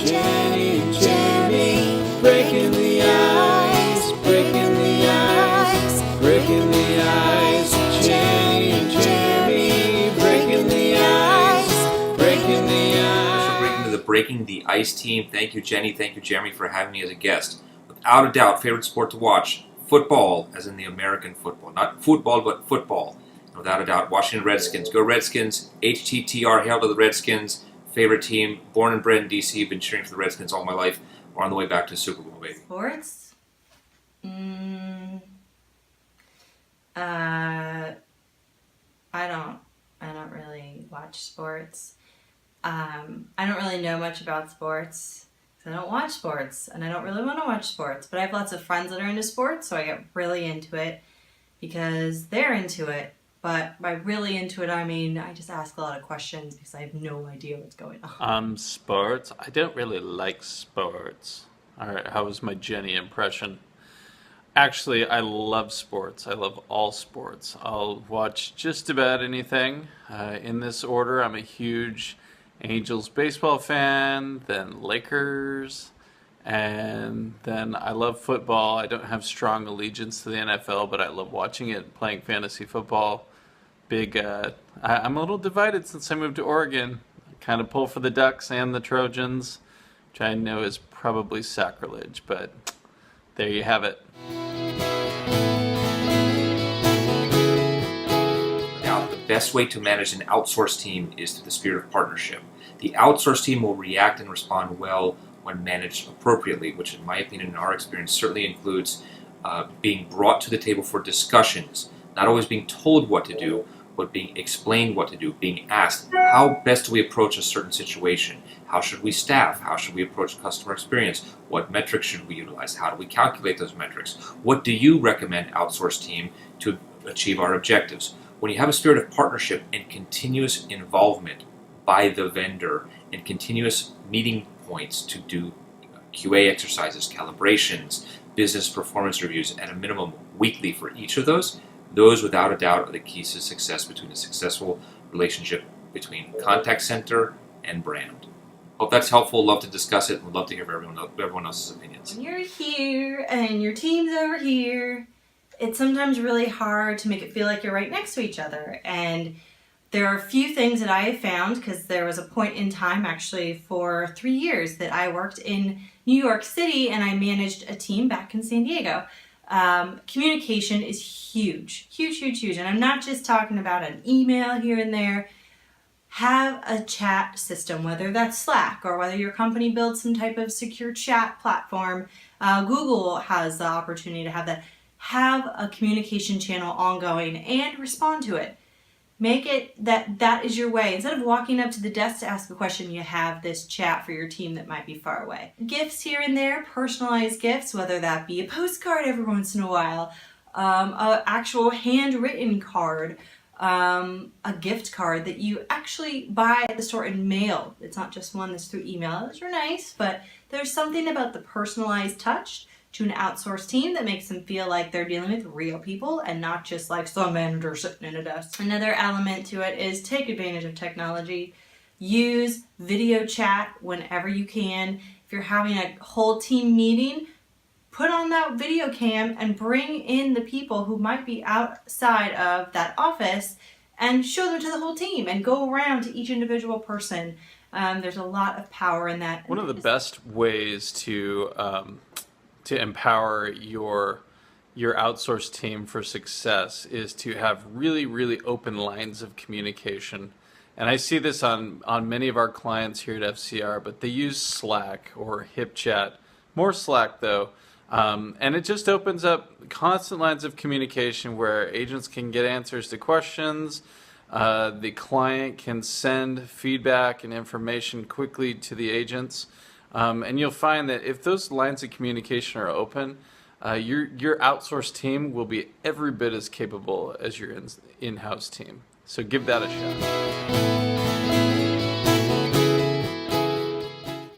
Jenny and Jeremy, breaking the ice, breaking the ice, breaking the ice. Jenny and Jeremy, breaking the ice, breaking the ice. So bringing to the Breaking the Ice team. Thank you, Jenny. Thank you, Jeremy, for having me as a guest. Without a doubt, favorite sport to watch, football, as in the American football. Not football, but football. Without a doubt, Washington Redskins. Go Redskins. HTTR, hail to the Redskins. Favorite team. Born and bred in D.C. Been cheering for the Redskins all my life. We're on the way back to Super Bowl, baby. Sports? I don't really watch sports. I don't really know much about sports. I don't watch sports, and I don't really want to watch sports. But I have lots of friends that are into sports, so I get really into it because they're into it. But by really into it, I mean I just ask a lot of questions because I have no idea what's going on. Sports? I don't really like sports. All right, how was my Jenny impression? Actually, I love sports. I love all sports. I'll watch just about anything. In this order, I'm a huge Angels baseball fan, then Lakers, and then I love football. I don't have strong allegiance to the NFL, but I love watching it, playing fantasy football. I'm a little divided since I moved to Oregon. I kind of pull for the Ducks and the Trojans, which I know is probably sacrilege, but there you have it. Now, the best way to manage an outsourced team is through the spirit of partnership. The outsourced team will react and respond well when managed appropriately, which in my opinion, in our experience, certainly includes being brought to the table for discussions, not always being told what to do, but being explained what to do, being asked, how best do we approach a certain situation? How should we staff? How should we approach customer experience? What metrics should we utilize? How do we calculate those metrics? What do you recommend outsourced team to achieve our objectives? When you have a spirit of partnership and continuous involvement by the vendor and continuous meeting points to do QA exercises, calibrations, business performance reviews at a minimum weekly for each of those without a doubt are the keys to success between a successful relationship between contact center and brand. Hope that's helpful. Love to discuss it and love to hear everyone else's opinions. When you're here and your team's over here, it's sometimes really hard to make it feel like you're right next to each other. And there are a few things that I have found, because there was a point in time actually for 3 years that I worked in New York City and I managed a team back in San Diego. Communication is huge. And I'm not just talking about an email here and there. Have a chat system, whether that's Slack or whether your company builds some type of secure chat platform. Google has the opportunity to have that. Have a communication channel ongoing and respond to it. Make it that is your way. Instead of walking up to the desk to ask a question, you have this chat for your team that might be far away. Gifts here and there, personalized gifts, whether that be a postcard every once in a while, an actual handwritten card, a gift card that you actually buy at the store and mail. It's not just one that's through email. Those are nice, but there's something about the personalized touch to an outsourced team that makes them feel like they're dealing with real people and not just like some manager sitting in a desk. Another element to it is take advantage of technology. Use video chat whenever you can. If you're having a whole team meeting, put on that video cam and bring in the people who might be outside of that office and show them to the whole team and go around to each individual person. There's a lot of power in that. One of the best ways to empower your outsourced team for success is to have really, really open lines of communication. And I see this on many of our clients here at FCR, but they use Slack or HipChat, more Slack though. And it just opens up constant lines of communication where agents can get answers to questions. The client can send feedback and information quickly to the agents. And you'll find that if those lines of communication are open, your outsourced team will be every bit as capable as your in-house team. So give that a shot.